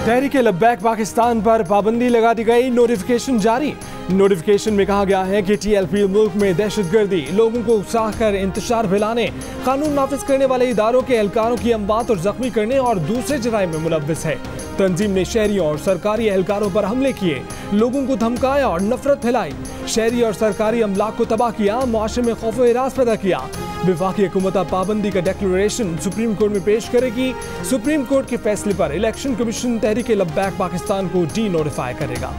तहरीक-ए-लब्बैक पाकिस्तान पर पाबंदी लगा दी गई, नोटिफिकेशन जारी। नोटिफिकेशन में कहा गया है कि TLP मुल्क में दहशतगर्दी, लोगों को उकसाकर इंतशार फैलाने, कानून नाफिज करने वाले इदारों के एहलकारों की अमवात और जख्मी करने और दूसरे जराइम में मुलव्विस है। तंजीम ने शहरियों और सरकारी एहलकारों पर हमले किए, लोगों को धमकाया और नफरत फैलाई, शहरी और सरकारी अमलाक को तबाह किया, मुआशरे में खौफ व हिरास पैदा किया। वफाकी हुकूमत पाबंदी का डिक्लेरेशन सुप्रीम कोर्ट में पेश करेगी। सुप्रीम कोर्ट के फैसले पर इलेक्शन कमीशन तहरीक-ए-लब्बैक पाकिस्तान को डी नोटिफाई करेगा।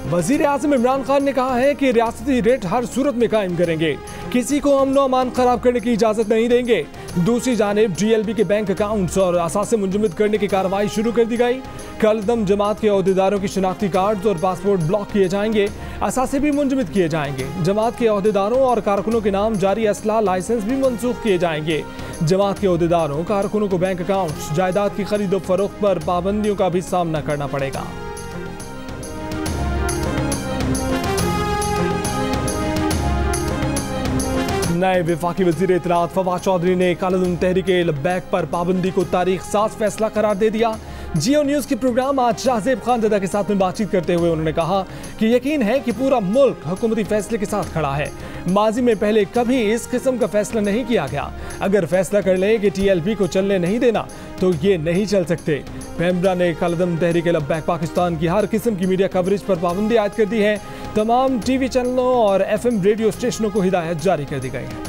वजीर आज़म इमरान खान ने कहा है कि रियासती रेट हर सूरत में कायम करेंगे, किसी को अमन अमान खराब करने की इजाजत नहीं देंगे। दूसरी जानिब GLB के बैंक अकाउंट्स और असासे मुंजमद करने की कार्रवाई शुरू कर दी गई। कलदम जमात के अहदेदारों की शिनाख्ती कार्ड और पासपोर्ट ब्लॉक किए जाएंगे, असासे भी मुंजमद किए जाएंगे। जमात के अहदेदारों और कारकुनों के नाम जारी असला लाइसेंस भी मनसूख किए जाएंगे। जमात के अहदेदारों कारकुनों को बैंक अकाउंट्स, जायदाद की खरीद और फरोख्त पर पाबंदियों का भी सामना करना पड़ेगा। नए वफाकी वजीर इत्तलात फवाद चौधरी ने कलदम तहरीक-ए-लब्बैक पर पाबंदी को तारीख साज फैसला करार दे दिया। जियो न्यूज़ के प्रोग्राम आज शाहजेब खानज़दा के साथ में बातचीत करते हुए उन्होंने कहा कि यकीन है कि पूरा मुल्क हुकूमती फैसले के साथ खड़ा है। माजी में पहले कभी इस किस्म का फैसला नहीं किया गया। अगर फैसला कर ले कि TLP को चलने नहीं देना तो ये नहीं चल सकते। पैमरा ने कलदम तहरीक-ए-लब्बैक पाकिस्तान की हर किस्म की मीडिया कवरेज पर पाबंदी आयद कर दी है। तमाम TV चैनलों और FM रेडियो स्टेशनों को हिदायत जारी कर दी गई है।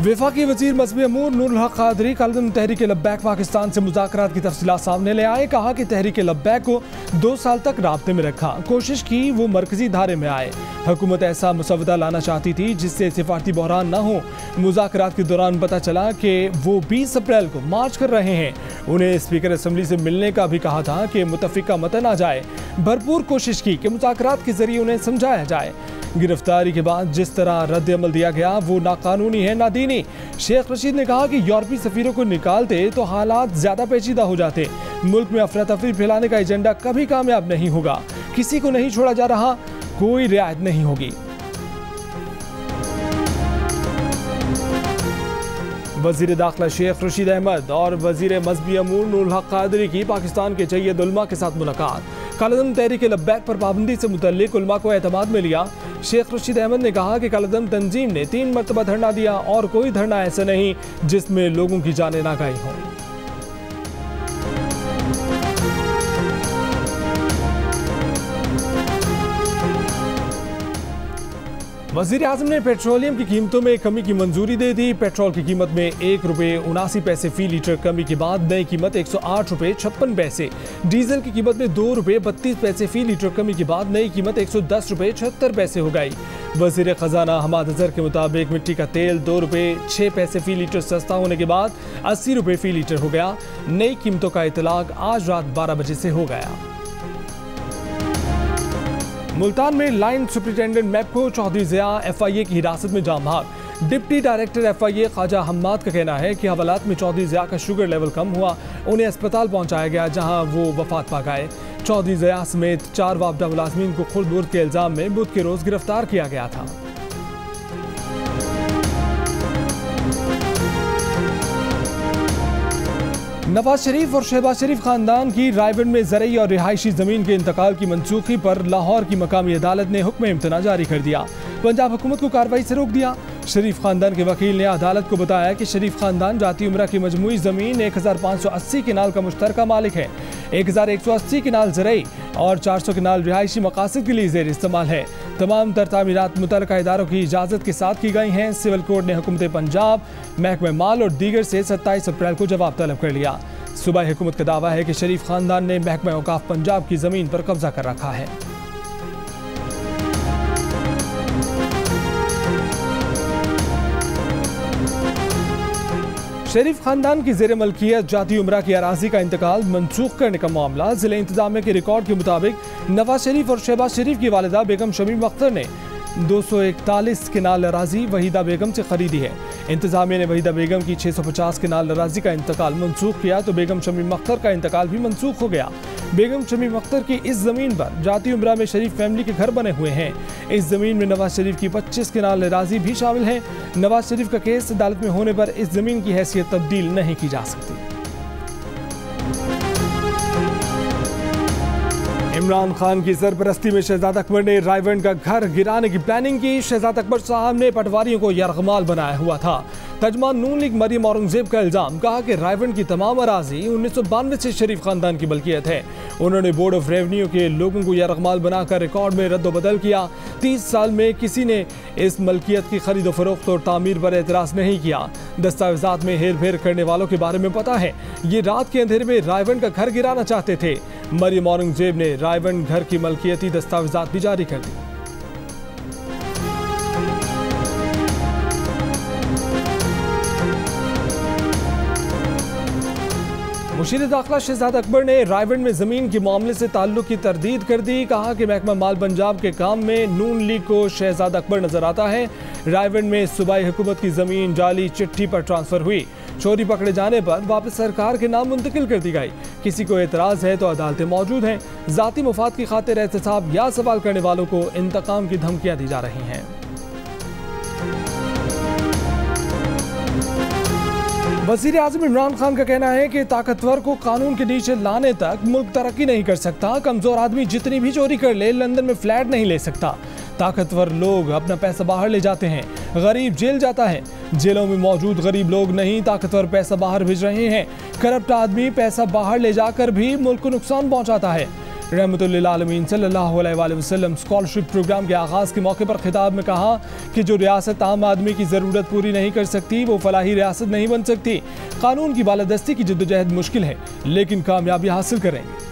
वफाकी वजीर मजहबी अमूर नूरुल हक कादरी कलदम तहरीक-ए-लब्बैक पाकिस्तान से मुज़ाकरात की तफसीलात सामने ले आए। कहा कि तहरीक-ए-लब्बैक को 2 साल तक राब्ते में रखा, कोशिश की वो मरकजी धारे में आए। हुकूमत ऐसा मुसवदा लाना चाहती थी जिससे सिफारती बहरान न हो। मुज़ाकरात के दौरान पता चला कि वो 20 अप्रैल को मार्च कर रहे हैं। उन्हें स्पीकर असम्बली से मिलने का भी कहा था कि मुतफ़िका मतन आ जाए। भरपूर कोशिश की कि मुज़ाकरात के जरिए उन्हें समझाया जाए। गिरफ्तारी के बाद जिस तरह रद्द अमल दिया गया वो नाकानूनी है, ना दीनी। शेख रशीद ने कहा कि यूरोपीय सफीरों को निकालते तो हालात ज्यादा पेचीदा हो जाते। मुल्क में अफरा तफरी फैलाने का एजेंडा कभी कामयाब नहीं होगा। किसी को नहीं छोड़ा जा रहा, कोई रियायत नहीं होगी। वजीर दाखिला शेख रशीद अहमद और वजीर मजहबी अमूर नूरुल हक कादरी की पाकिस्तान के जय्यद उलमा के साथ मुलाकात। कलदम तहरीक-ए-लब्बैक पर पाबंदी से मुतल्लिक उलमा को एतमाद में लिया। शेख रशीद अहमद ने कहा कि कलदम तंजीम ने 3 मरतबा धरना दिया और कोई धरना ऐसा नहीं जिसमें लोगों की जानें ना गई हों। वज़ीर आज़म ने पेट्रोलियम की कीमतों में कमी की मंजूरी दे दी। पेट्रोल की कीमत में ₹1.79 फी लीटर कमी के बाद नई कीमत ₹108.56। डीजल की कीमत में ₹2.32 फी लीटर कमी के बाद नई कीमत ₹110.76 हो गई। वज़ीर ख़जाना हमाद अज़हर के मुताबिक मिट्टी का तेल ₹2.06 फी लीटर सस्ता होने के बाद ₹80 फी लीटर हो गया। नई कीमतों का इतलाक आज रात 12 बजे से हो गया। मुल्तान में line superintendent MEPCO Chaudhry Zia FIA की हिरासत में जाम भाग। Deputy director FIA Khawaja Hammad का कहना है कि हवालात में चौधरी ज़िया का शुगर लेवल कम हुआ, उन्हें अस्पताल पहुंचाया गया जहां वो वफात पा गए। चौधरी ज़िया समेत 4 वापडा मुलाजमीन को खुर्द बुर्द के इल्जाम में बुध के रोज गिरफ्तार किया गया था। नवाज शरीफ और शहबाज शरीफ खानदान की रायबंद में ज़रई और रिहायशी ज़मीन के इंतकाल की मनसूखी पर लाहौर की मकामी अदालत ने हुक्म इम्तना जारी कर दिया। पंजाब हुकूमत को कार्रवाई से रोक दिया। शरीफ खानदान के वकील ने अदालत को बताया कि शरीफ खानदान जाती उम्रा की मजमूई ज़मीन 1580 किनाल का मुश्तरका मालिक है। 1180 किनाल ज़रई और 400 किनाल रिहायशी मकासद के लिए ज़ेर इस्तेमाल है। तमाम तर तामीरात मुतल्लिका इदारों की इजाज़त के साथ की गई हैं। सिविल कोर्ट ने हुकूमत पंजाब, महकमा माल और दीगर से 27 अप्रैल को जवाब तलब कर लिया। सूबाई हुकूमत का दावा है कि शरीफ खानदान ने महकमा औकाफ पंजाब की ज़मीन पर कब्जा कर रखा है। शरीफ खानदान की ज़ेर मलकियत जाती उम्रा की अराजी का इंतकाल मनसूख करने का मामला ज़िले इंतजामिया के रिकॉर्ड के मुताबिक नवाज शरीफ और शहबाज शरीफ की वालिदा बेगम शमीम अख्तर ने 241 किनाल अराजी वहीदा बेगम से खरीदी है। इंतजामिया ने वहीदा बेगम की 650 किनाल अराजी का इंतकाल मंसूख किया तो बेगम शमीम अख्तर का इंतकाल भी मंसूख हो गया। बेगम शमीम अख्तर की इस जमीन पर जाती उम्रा में शरीफ फैमिली के घर बने हुए हैं। इस जमीन में नवाज शरीफ की 25 किनाल अराजी भी शामिल है। नवाज शरीफ का केस अदालत में होने पर इस जमीन की हैसियत तब्दील नहीं की जा सकती। इमरान खान की सरपरस्ती में शहजादा अकबर ने रायवंड का घर गिराने की प्लानिंग की। शहजादा अकबर साहब ने पटवारियों को यरगमाल बनाया हुआ था। तर्जमान नून लीग मरियम औरंगजेब का इल्जाम, कहा कि रायवंड की तमाम अराजी 1992 से शरीफ खानदान की मलकियत है। उन्होंने बोर्ड ऑफ रेवेन्यू के लोगों को यरगमाल बनाकर रिकॉर्ड में रद्दोबदल किया। 30 साल में किसी ने इस मलकियत की खरीदो फरोख्त और तामीर पर एतराज़ नहीं किया। दस्तावेजात में हेर फेर करने वालों के बारे में पता है। ये रात के अंधेरे में रायवंड का घर गिराना चाहते थे। मरियम औरंगजेब ने रायवंड घर की मलकियती दस्तावेजात भी जारी कर दी। मुशीर दाखिला शहजादा अकबर ने रायवंड में जमीन के मामले से ताल्लुक की तरदीद कर दी। कहा कि महकमा माल पंजाब के काम में नून लीग को शहजादा अकबर नजर आता है। रायवंड में सूबाई हुकूमत की जमीन जाली चिट्ठी पर ट्रांसफर हुई। चोरी पकड़े जाने पर वापस सरकार के नाम मुंतकिल कर दी गई। किसी को एतराज है तो अदालतें मौजूद हैं। जाती मुफाद की खातिर एहतसाब या सवाल करने वालों को इंतकाम की धमकियां दी जा रही हैं। वज़ीर आज़म इमरान खान का कहना है कि ताकतवर को कानून के नीचे लाने तक मुल्क तरक्की नहीं कर सकता। कमजोर आदमी जितनी भी चोरी कर ले लंदन में फ्लैट नहीं ले सकता। ताकतवर लोग अपना पैसा बाहर ले जाते हैं, गरीब जेल जाता है। जेलों में मौजूद गरीब लोग नहीं, ताकतवर पैसा बाहर भेज रहे हैं। करप्ट आदमी पैसा बाहर ले जाकर भी मुल्क को नुकसान पहुंचाता है। रहमतुल्लिल आलमीन सल्लल्लाहु अलैहि वसल्लम स्कॉलरशिप प्रोग्राम के आगाज़ के मौके पर खिताब में कहा कि जो रियासत आम आदमी की ज़रूरत पूरी नहीं कर सकती वो फलाही रियासत नहीं बन सकती। कानून की बालादस्ती की जद्दोजहद मुश्किल है लेकिन कामयाबी हासिल करेंगे।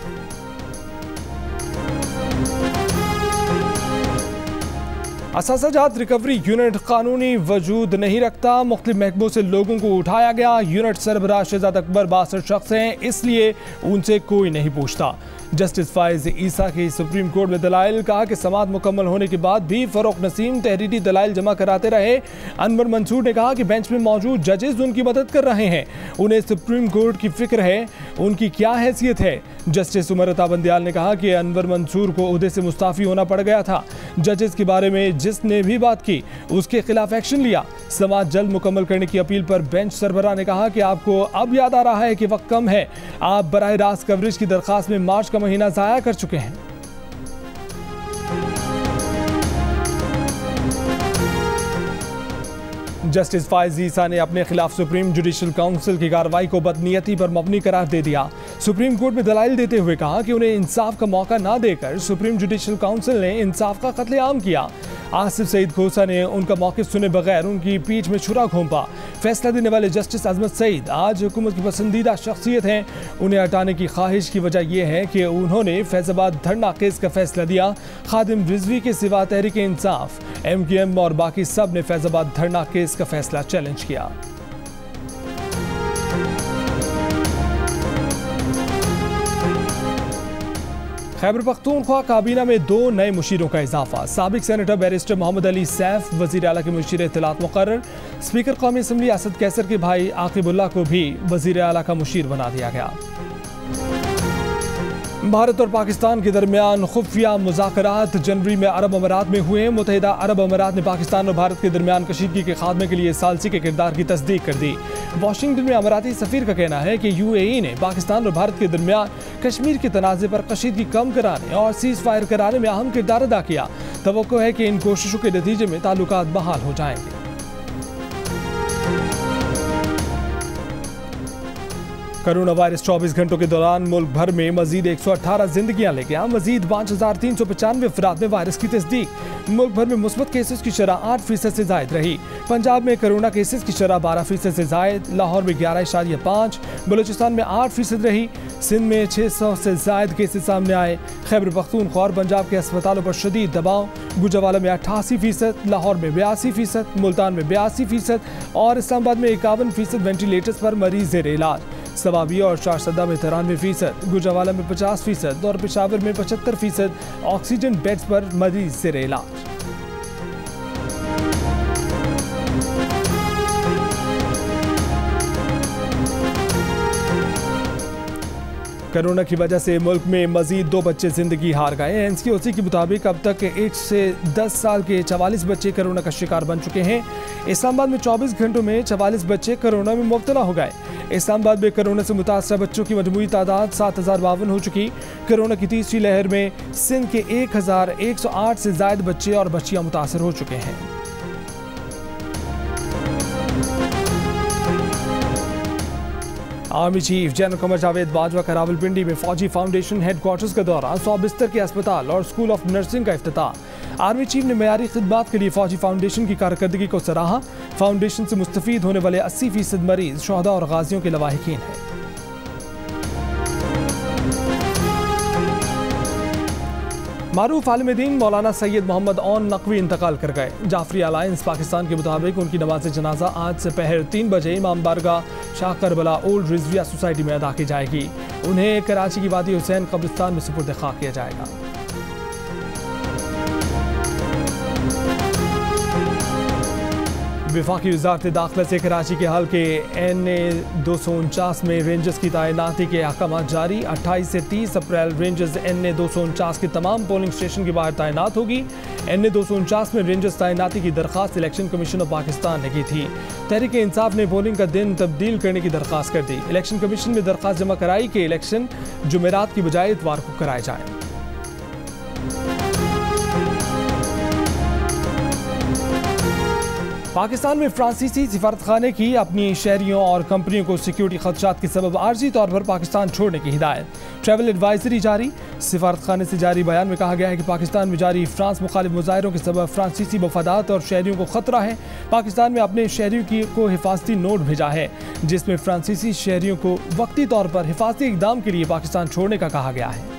असासाजात रिकवरी यूनिट कानूनी वजूद नहीं रखता। मुख्तलिफ महकमों से लोगों को उठाया गया। यूनिट सरबराह शहजादा अकबर 62 शख्स हैं, इसलिए उनसे कोई नहीं पूछता। जस्टिस फाइज ईसा की सुप्रीम कोर्ट में दलाइल, कहा कि समाअत मुकम्मल होने के बाद भी फरोख नसीम तहरीरी दलाइल जमा कराते रहे। अनवर मंसूर ने कहा कि बेंच में मौजूद जजेस उनकी मदद कर रहे हैं, उन्हें सुप्रीम कोर्ट की फिक्र है, उनकी क्या हैसियत है। जस्टिस उमर अता बंदियाल ने कहा कि अनवर मंसूर को ओहदे से मुस्ताफी होना पड़ गया था। जजेस के बारे में जिसने भी बात की उसके खिलाफ एक्शन लिया। समाअत जल्द मुकम्मल करने की अपील पर बेंच सरबराह ने कहा कि आपको अब याद आ रहा है कि वक्त कम है। आप बराह रास्त कवरेज की दरख्वास्त में मार्च का महीना ज़ाया कर चुके हैं। जस्टिस फाइज ईसा ने अपने खिलाफ सुप्रीम जुडिशल काउंसिल की कार्रवाई को बदनीयती पर मबनी करार दे दिया। सुप्रीम कोर्ट में दलाइल देते हुए कहा कि उन्हें इंसाफ का मौका ना देकर सुप्रीम जुडिशल काउंसिल ने इंसाफ का कत्लेआम किया। आसिफ सईद खोसा ने उनका मौक़िफ़ सुने बगैर उनकी पीठ में छुरा घोंपा। फैसला देने वाले जस्टिस अजमत सईद आज हुकूमत की पसंदीदा शख्सियत हैं। उन्हें हटाने की ख्वाहिश की वजह यह है कि उन्होंने फैज़ाबाद धरना केस का फैसला दिया। खादिम रिजवी के सिवा तहरीक इंसाफ, MQM और बाकी सब ने फैज़ाबाद धरना केस का फैसला चैलेंज किया। खैबर पख्तूनख्वा काबीना में 2 नए मुशीरों का इजाफा। साबिक सेनेटर बैरिस्टर मोहम्मद अली सैफ वज़ीर आला के मुशीर इत्तलात मुकर्रर। स्पीकर कौमी असम्बली असद कैसर के भाई आकिबुल्लाह को भी वज़ीर आला का मुशीर बना दिया गया। भारत और पाकिस्तान के दरमियान खुफिया मुज़ाकरात जनवरी में अरब अमारात में हुए। मुत्तहिदा अरब अमारात ने पाकिस्तान और भारत के दरमियान कशीदगी के खात्मे के लिए सालसी के किरदार की तस्दीक कर दी। वाशिंगटन में अमाराती सफ़ीर का कहना है कि UAE ने पाकिस्तान और भारत के दरमियान कश्मीर के तनाज़े पर कशीदगी कम कराने और सीज़ फायर कराने में अहम किरदार अदा किया। तवक्को है कि इन कोशिशों के नतीजे में ताल्लुकात बहाल हो जाएंगे। कोरोना वायरस 24 घंटों के दौरान मुल्क भर में मजीद 118 जिंदगियां ले गया। मजीद 5395 अफराद में वायरस की तस्दीक। मुल्क भर में मुस्बत केसेस की शरह 8% से जायद रही। पंजाब में कोरोना केसेस की शरह 12% से जायद, लाहौर में 11.5, बलूचिस्तान में 8% रही। सिंध में 600 से जायद केसेस सामने आए। खैबर पख्तूनख्वा और पंजाब के अस्पतालों पर शदीद दबाव। गुजरावाला में 88%, लाहौर में 82%, मुल्तान में 82% और इस्लामाबाद में 51% वेंटिलेटर्स पर मरीज ज़ेर इलाज। सवाबी और शारसदा में 93%, गुजरावाला में 50% और पेशावर में 75% ऑक्सीजन बेड्स पर मरीज ज़ेर इलाज। कोरोना की वजह से मुल्क में मजीद 2 बच्चे जिंदगी हार गए। एनसीओसी के मुताबिक अब तक 1 से 10 साल के 44 बच्चे कोरोना का शिकार बन चुके हैं। इस्लामाबाद में 24 घंटों में 44 बच्चे कोरोना में मुब्तला हो गए। इस्लामाबाद में कोरोना से मुतासर बच्चों की मजमूई तादाद 7052 हो चुकी। कोरोना की तीसरी लहर में सिंध के 1108 से ज्यादा बच्चे और बच्चियां मुतासर हो चुके हैं। Army chief general Qamar Javed Bajwa का रावलपिंडी में फौजी फाउंडेशन हेडक्वार्टर्स का दौरा, 100 बिस्तर के अस्पताल और स्कूल ऑफ नर्सिंग का इफ्तिताह। आर्मी चीफ ने मयारी खिदमात के लिए फौजी फाउंडेशन की कारकर्दगी को सराहा। फाउंडेशन से मुस्तफीद होने वाले 80% मरीज शोहदा और गाजियों के लवाहिकीन हैं। मारूफ आलिम दीन मौलाना सैयद मोहम्मद ओन नकवी इंतकाल कर गए। जाफरी अलायंस पाकिस्तान के मुताबिक उनकी नमाज जनाजा आज से पहर 3 बजे इमाम बारगाह Shah Karbala old Rizvia society में अदा की जाएगी। उन्हें कराची की वादी हुसैन कब्रिस्तान में सुपुर्द खाक किया जाएगा। वफाकी वज़ारत दाखिला से कराची के हल्के NA 249 में रेंजर्स की तैनाती के अहकाम जारी। 28 से 30 अप्रैल रेंजर्स NA 249 के तमाम पोलिंग स्टेशन के बाहर तैनात होगी। NA 249 में रेंजर्स तैनाती की दरख्वास्त इलेक्शन कमीशन ऑफ पाकिस्तान ने की थी। तहरीक इंसाफ ने पोलिंग का दिन तब्दील करने की दरख्वास्त कर दी। इलेक्शन कमीशन में दरख्वास्त जमा कराई कि इलेक्शन जुमेरात की बजाय इतवार को कराए जाएं। पाकिस्तान में फ्रांसीसी सिफारतखाने की अपनी शहरियों और कंपनियों को सिक्योरिटी खदशात के सबब आर्जी तौर पर पाकिस्तान छोड़ने की हिदायत। ट्रैवल एडवाइजरी जारी। सिफारतखाने से जारी बयान में कहा गया है कि पाकिस्तान में जारी फ्रांस मुखालिफ मुजाहिरों के सबब फ्रांसीसी मफादात और शहरियों को खतरा है। पाकिस्तान में अपने शहरियों को हिफाजती नोट भेजा है जिसमें फ्रांसीसी शहरियों को वक्ती तौर पर हिफाजती इकदाम के लिए पाकिस्तान छोड़ने का कहा गया है।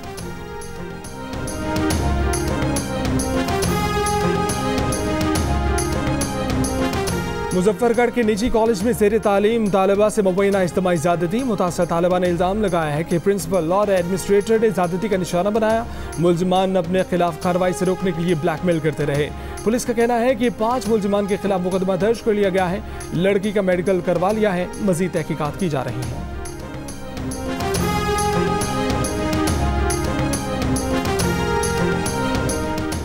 मुजफ्फरगढ़ के निजी कॉलेज में ज़ेर तालीम तालिबा से मुबैना इज्तिमाई ज़्यादती। मुतासर तालिबा ने इल्ज़ाम लगाया है कि प्रिंसिपल और एडमिनिस्ट्रेटर ने ज़्यादती का निशाना बनाया। मुल्ज़िमान अपने खिलाफ कार्रवाई से रोकने के लिए ब्लैकमेल करते रहे। पुलिस का कहना है कि 5 मुल्ज़िमान के खिलाफ मुकदमा दर्ज कर लिया गया है। लड़की का मेडिकल करवा लिया है। मज़ीद तहकीकात की जा रही हैं।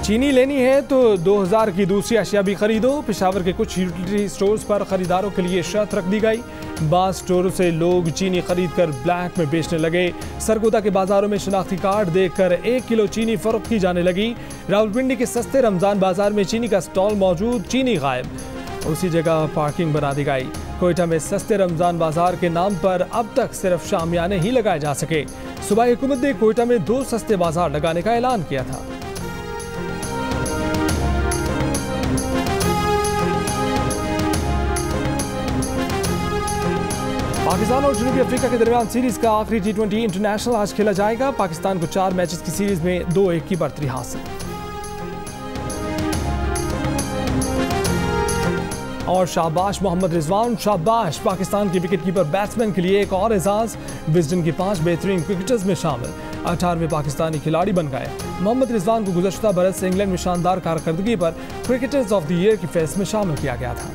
चीनी लेनी है तो 2000 की दूसरी अशिया भी खरीदो। पेशावर के कुछ यूटिलिटी स्टोर्स पर खरीदारों के लिए शर्त रख दी गई। बाज़ स्टोरों से लोग चीनी खरीद कर ब्लैक में बेचने लगे। सरगोदा के बाजारों में शनाख्ती कार्ड देखकर 1 किलो चीनी फरोख्त की जाने लगी। रावलपिंडी के सस्ते रमजान बाजार में चीनी का स्टॉल मौजूद, चीनी गायब। उसी जगह पार्किंग बना दी गई। कोयटा में सस्ते रमजान बाजार के नाम पर अब तक सिर्फ शामियाने ही लगाए जा सके। सूबाई हुकूमत ने कोयटा में 2 सस्ते बाजार लगाने का ऐलान किया था। पाकिस्तान और जनूबी अफ्रीका के दरमियान सीरीज का आखिरी T20 इंटरनेशनल आज खेला जाएगा। पाकिस्तान को 4 मैचेस की सीरीज में 2-1 की बढ़तरी हासिल। और शाबाश मोहम्मद रिजवान, शाबाश पाकिस्तान के विकेटकीपर बैट्समैन के लिए एक और एजाज। विजडन के 5 बेहतरीन क्रिकेटर्स में शामिल 18वें पाकिस्तानी खिलाड़ी बन गए। मोहम्मद रिजवान को गुज़श्ता बरस इंग्लैंड में शानदार कारकर्दगी पर क्रिकेटर्स ऑफ द ईयर की फेस्ट में शामिल किया गया था।